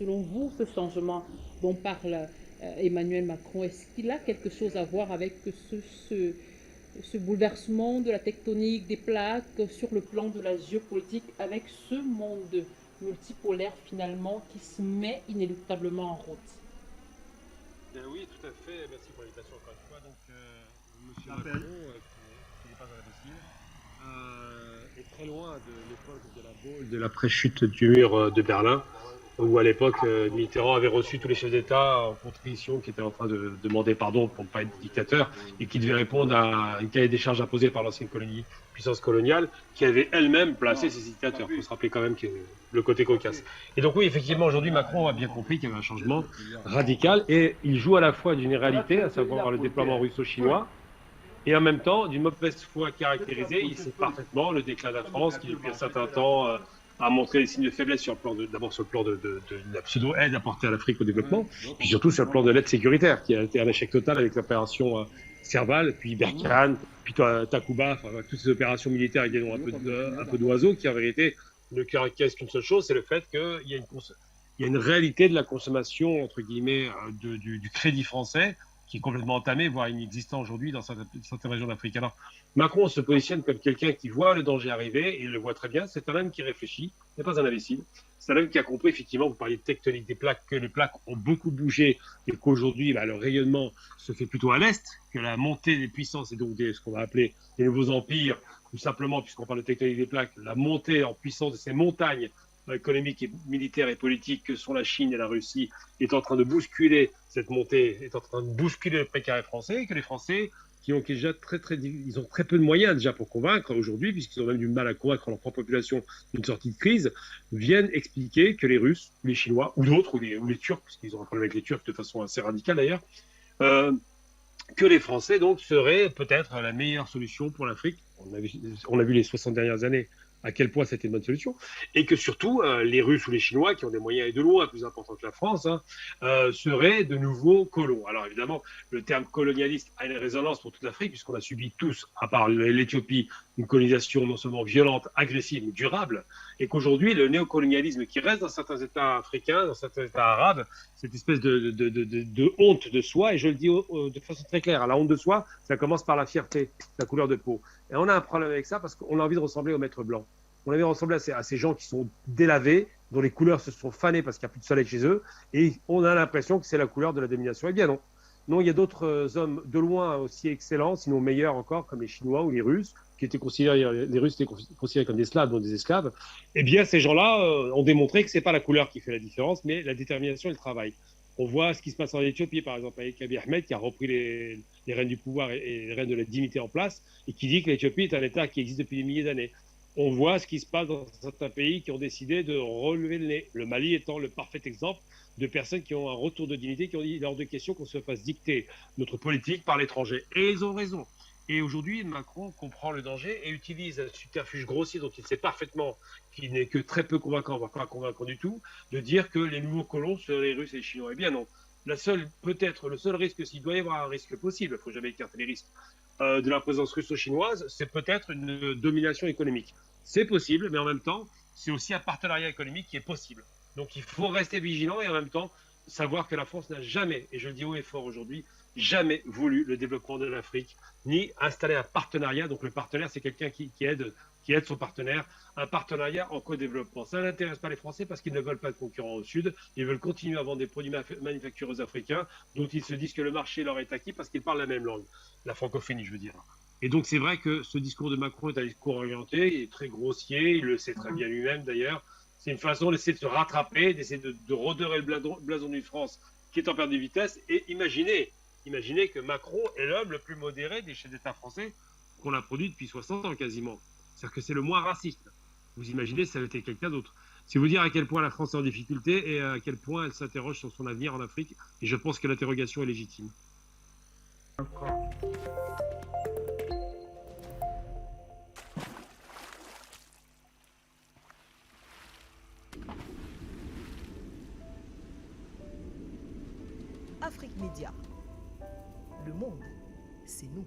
Selon vous, ce changement dont parle Emmanuel Macron, est-ce qu'il a quelque chose à voir avec ce bouleversement de la tectonique des plaques sur le plan de la géopolitique, avec ce monde multipolaire finalement qui se met inéluctablement en route? Bien oui, tout à fait. Merci pour l'invitation encore une fois. Donc, Monsieur Macron, qui n'est pas un imbécile, est très loin de l'époque de la Baule, de la préchute du mur de Berlin, où à l'époque Mitterrand avait reçu tous les chefs d'État en contrition qui étaient en train de demander pardon pour ne pas être dictateur et qui devaient répondre à une cahier des charges imposée par l'ancienne puissance coloniale qui avait elle-même placé ces dictateurs. Il faut se rappeler quand même que le côté cocasse. Et donc oui, effectivement, aujourd'hui, Macron a bien compris qu'il y avait un changement radical et il joue à la fois d'une réalité, à savoir le déploiement russo-chinois, et en même temps, d'une mauvaise foi caractérisée, il sait parfaitement le déclin de la France qui, depuis un certain temps, a montré des signes de faiblesse d'abord sur le plan de la pseudo-aide apportée à l'Afrique au développement, puis surtout sur le plan de l'aide sécuritaire, qui a été un échec total avec l'opération Serval, puis Berkane, puis Takuba, enfin, toutes ces opérations militaires avec des noms un peu d'oiseaux, qui en vérité ne caractérisent qu'une seule chose, c'est le fait qu'il y a une réalité de la consommation, entre guillemets, du crédit français, qui est complètement entamé, voire inexistant aujourd'hui dans certaines régions d'Afrique. Alors, Macron se positionne comme quelqu'un qui voit le danger arriver, et il le voit très bien. C'est un homme qui réfléchit, n'est pas un imbécile. C'est un homme qui a compris, effectivement, vous parliez de tectonique des plaques, que les plaques ont beaucoup bougé, et qu'aujourd'hui, le rayonnement se fait plutôt à l'est, que la montée des puissances, et donc ce qu'on va appeler les nouveaux empires, ou simplement, puisqu'on parle de tectonique des plaques, la montée en puissance de ces montagnes économiques et militaires et politiques que sont la Chine et la Russie est en train de bousculer cette montée, est en train de bousculer le précaré français, et que les Français qui ont déjà ils ont très peu de moyens déjà pour convaincre aujourd'hui, puisqu'ils ont même du mal à convaincre leur propre population d'une sortie de crise, viennent expliquer que les Russes, ou les Chinois, ou d'autres, ou les Turcs, parce qu'ils ont un problème avec les Turcs de façon assez radicale d'ailleurs, euh, que les Français donc seraient peut-être la meilleure solution pour l'Afrique. On a vu les 60 dernières années à quel point c'était une bonne solution, et que surtout les Russes ou les Chinois, qui ont des moyens et de loin plus importants que la France, seraient de nouveaux colons. Alors évidemment, le terme colonialiste a une résonance pour toute l'Afrique, puisqu'on a subi tous, à part l'Éthiopie, une colonisation non seulement violente, agressive, mais durable, et qu'aujourd'hui, le néocolonialisme qui reste dans certains États africains, dans certains États arabes, cette espèce de honte de soi, et je le dis de façon très claire, la honte de soi, ça commence par la fierté, la couleur de peau. Et on a un problème avec ça parce qu'on a envie de ressembler aux maîtres blancs. On a envie de ressembler à ces gens qui sont délavés, dont les couleurs se sont fanées parce qu'il n'y a plus de soleil chez eux, et on a l'impression que c'est la couleur de la domination. Eh bien non. Non, il y a d'autres hommes de loin aussi excellents, sinon meilleurs encore, comme les Chinois ou les Russes, qui étaient considérés, les Russes étaient considérés comme des Slaves, donc des esclaves. Eh bien, ces gens-là ont démontré que ce n'est pas la couleur qui fait la différence, mais la détermination et le travail. On voit ce qui se passe en Éthiopie, par exemple, avec Abiy Ahmed, qui a repris les rênes du pouvoir et les rênes de la dignité en place, et qui dit que l'Éthiopie est un État qui existe depuis des milliers d'années. On voit ce qui se passe dans certains pays qui ont décidé de relever le nez. Le Mali étant le parfait exemple de personnes qui ont un retour de dignité, qui ont dit lors de questions qu'on se fasse dicter notre politique par l'étranger. Et ils ont raison. Et aujourd'hui, Macron comprend le danger et utilise un subterfuge grossier dont il sait parfaitement qu'il n'est que très peu convaincant, voire pas convaincant du tout, de dire que les nouveaux colons seraient les Russes et les Chinois. Eh bien non. Peut-être le seul risque, s'il doit y avoir un risque possible, il ne faut jamais écarter les risques, de la présence russo-chinoise, c'est peut-être une domination économique. C'est possible, mais en même temps, c'est aussi un partenariat économique qui est possible. Donc il faut rester vigilant et en même temps savoir que la France n'a jamais, et je le dis haut et fort aujourd'hui, jamais voulu le développement de l'Afrique, ni installer un partenariat. Donc le partenaire, c'est quelqu'un qui aide son partenaire, un partenariat en co-développement. Ça n'intéresse pas les Français parce qu'ils ne veulent pas de concurrents au Sud. Ils veulent continuer à vendre des produits manufacturés africains dont ils se disent que le marché leur est acquis parce qu'ils parlent la même langue, la francophonie, je veux dire. Et donc c'est vrai que ce discours de Macron est un discours orienté, il est très grossier, il le sait très bien lui-même d'ailleurs. C'est une façon d'essayer de se rattraper, d'essayer de redorer le blason d'une France qui est en perte de vitesse. Et imaginez que Macron est l'homme le plus modéré des chefs d'État français qu'on a produit depuis 60 ans quasiment. C'est-à-dire que c'est le moins raciste. Vous imaginez si ça avait été quelqu'un d'autre. C'est vous dire à quel point la France est en difficulté et à quel point elle s'interroge sur son avenir en Afrique. Et je pense que l'interrogation est légitime. Afrique Média. Le monde, c'est nous.